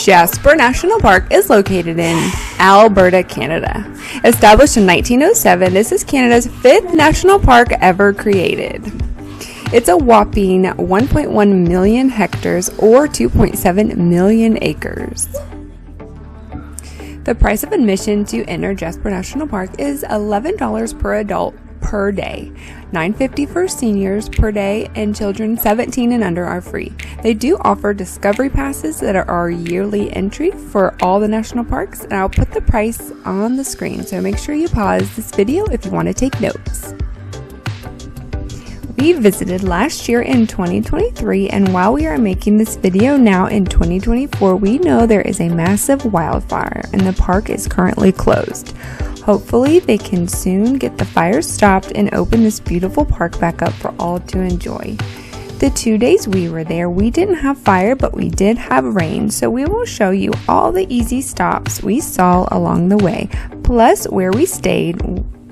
Jasper National Park is located in Alberta, Canada. Established in 1907, this is Canada's 5th national park ever created. It's a whopping 1.1 million hectares or 2.7 million acres. The price of admission to enter Jasper National Park is $11 per adult per day, $9.50 for seniors per day, and children 17 and under are free. They do offer discovery passes that are yearly entry for all the national parks, and I'll put the price on the screen, so make sure you pause this video if you want to take notes. We visited last year in 2023, and while we are making this video now in 2024, we know there is a massive wildfire and the park is currently closed. Hopefully they can soon get the fire stopped and open this beautiful park back up for all to enjoy. The 2 days we were there, we didn't have fire, but we did have rain, so we will show you all the easy stops we saw along the way, plus where we stayed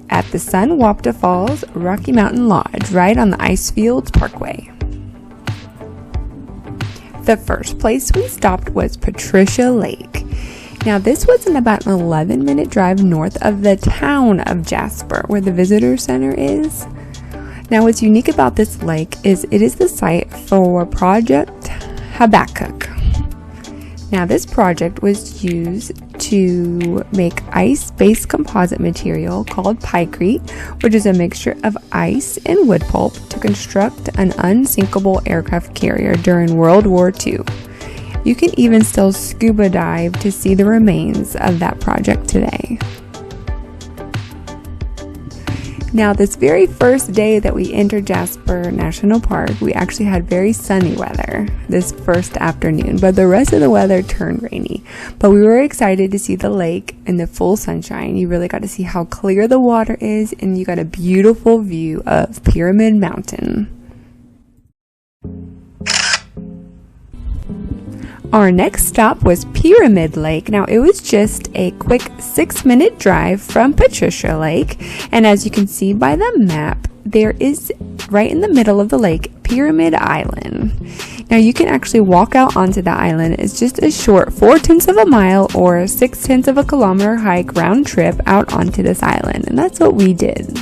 at the Sunwapta Falls Rocky Mountain Lodge right on the Icefields Parkway. The first place we stopped was Patricia Lake. Now this was about an 11-minute drive north of the town of Jasper, where the visitor center is. Now what's unique about this lake is it is the site for Project Habakkuk. Now this project was used to make ice-based composite material called pykrete, which is a mixture of ice and wood pulp, to construct an unsinkable aircraft carrier during World War II. You can even still scuba dive to see the remains of that project today. Now this very first day that we entered Jasper National Park, we actually had very sunny weather this first afternoon, but the rest of the weather turned rainy. But we were excited to see the lake in the full sunshine. You really got to see how clear the water is, and you got a beautiful view of Pyramid Mountain. Our next stop was Pyramid Lake. Now it was just a quick 6-minute drive from Patricia Lake, and as you can see by the map, there is right in the middle of the lake Pyramid Island. Now you can actually walk out onto the island. It's just a short 4/10 of a mile or 6/10 of a kilometer hike round trip out onto this island, and that's what we did.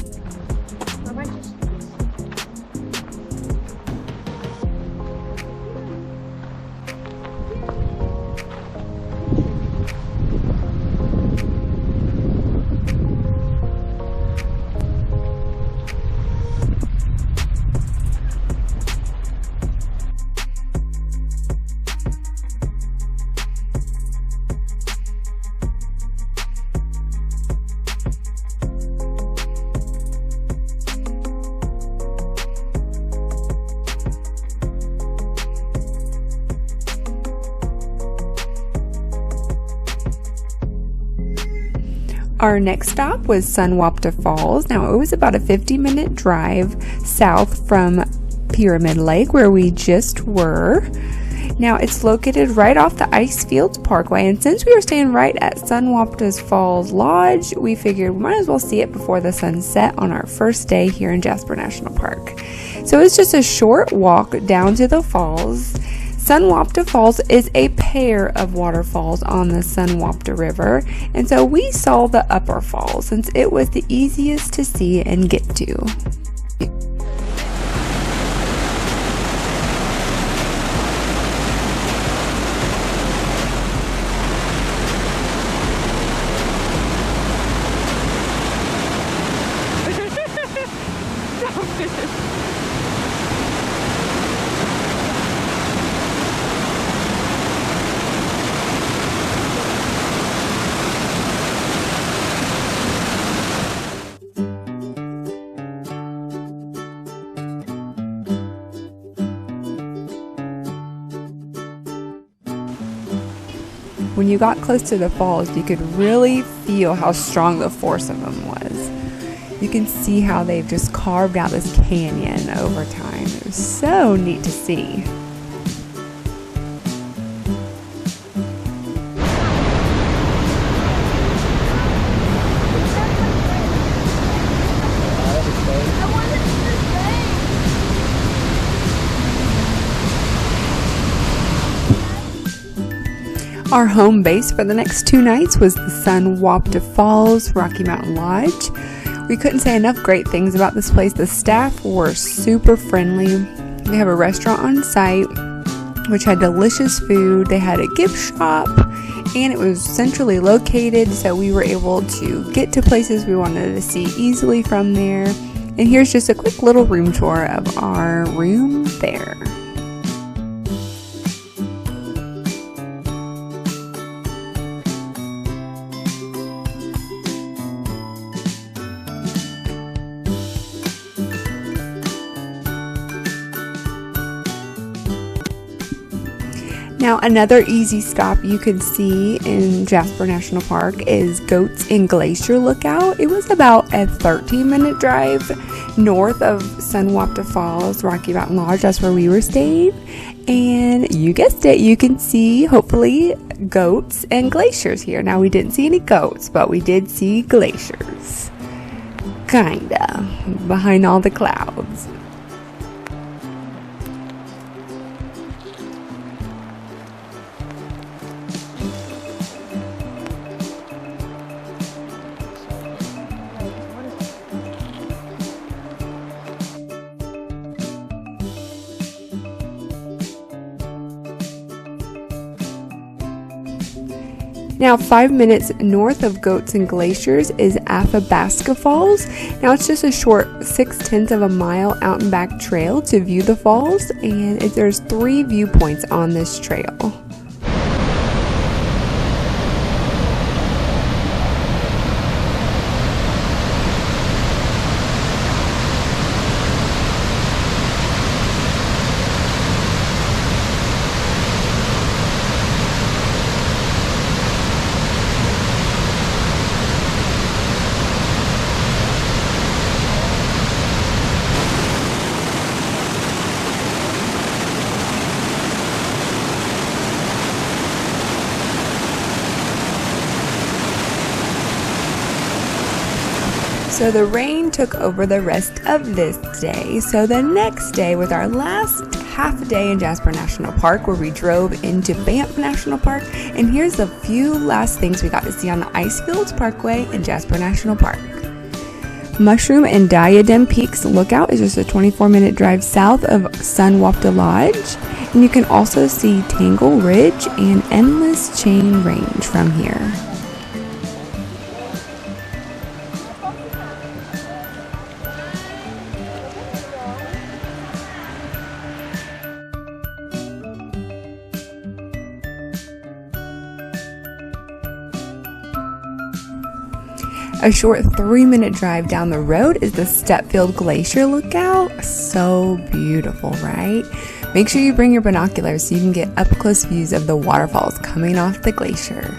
Our next stop was Sunwapta Falls. Now it was about a 50-minute drive south from Pyramid Lake, where we just were. Now it's located right off the Icefields Parkway, and since we were staying right at Sunwapta Falls Lodge, we figured we might as well see it before the sun set on our first day here in Jasper National Park. So it's just a short walk down to the falls. Sunwapta Falls is a pair of waterfalls on the Sunwapta River, and so we saw the upper falls since it was the easiest to see and get to. When you got close to the falls, you could really feel how strong the force of them was. You can see how they've just carved out this canyon over time. It was so neat to see. Our home base for the next 2 nights was the Sunwapta Falls Rocky Mountain Lodge. We couldn't say enough great things about this place. The staff were super friendly. They have a restaurant on site which had delicious food. They had a gift shop, and it was centrally located, so we were able to get to places we wanted to see easily from there. And here's just a quick little room tour of our room there. Now, another easy stop you can see in Jasper National Park is Goats and Glacier Lookout. It was about a 13-minute drive north of Sunwapta Falls, Rocky Mountain Lodge. That's where we were staying. And you guessed it, you can see, hopefully, goats and glaciers here. Now, we didn't see any goats, but we did see glaciers. Kinda, behind all the clouds. Now, 5 minutes north of Goats and Glaciers is Athabasca Falls. Now, it's just a short 0.6 of a mile out and back trail to view the falls, and there's 3 viewpoints on this trail. So the rain took over the rest of this day. So the next day, with our last half a day in Jasper National Park, where we drove into Banff National Park, and here's the few last things we got to see on the Icefields Parkway in Jasper National Park. Mushroom and Diadem Peaks Lookout is just a 24-minute drive south of Sunwapta Lodge, and you can also see Tangle Ridge and Endless Chain Range from here. A short 3-minute drive down the road is the Stutfield Glacier Lookout. So beautiful, right? Make sure you bring your binoculars so you can get up-close views of the waterfalls coming off the glacier.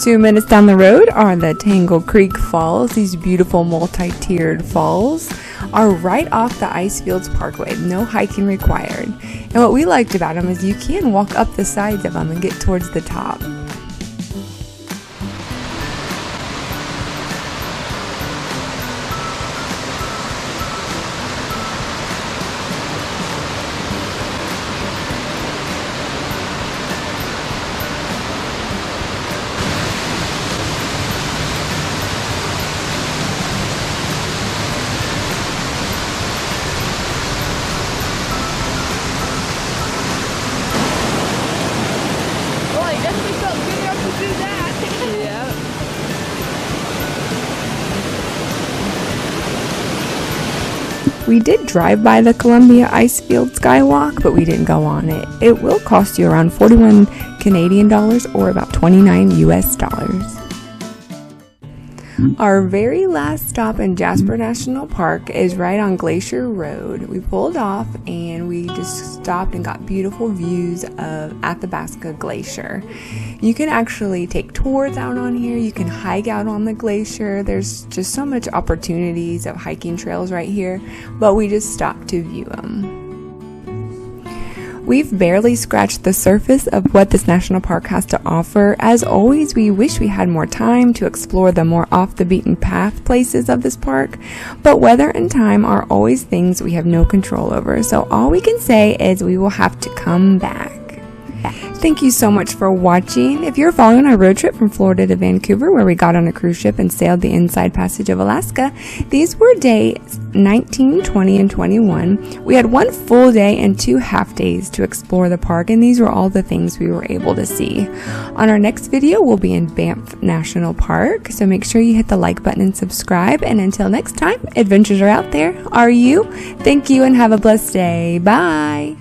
Two minutes down the road are the Tangle Creek Falls. These beautiful multi-tiered falls are right off the Icefields Parkway. No hiking required. And what we liked about them is you can walk up the sides of them and get towards the top. We did drive by the Columbia Icefield Skywalk, but we didn't go on it. It will cost you around 41 Canadian dollars or about 29 US dollars. Our very last stop in Jasper National Park is right on Glacier Road. We pulled off and we just stopped and got beautiful views of Athabasca Glacier. You can actually take tours out on here. You can hike out on the glacier. There's just so much opportunities of hiking trails right here, but we just stopped to view them. We've barely scratched the surface of what this national park has to offer. As always, we wish we had more time to explore the more off the beaten path places of this park, but weather and time are always things we have no control over, so all we can say is we will have to come back. Thank you so much for watching. If you're following our road trip from Florida to Vancouver, where we got on a cruise ship and sailed the Inside Passage of Alaska, these were days 19, 20, and 21. We had one full day and 2 half days to explore the park, and these were all the things we were able to see. On our next video, we'll be in Banff National Park, so make sure you hit the like button and subscribe. And until next time, adventures are out there. Are you? Thank you and have a blessed day. Bye.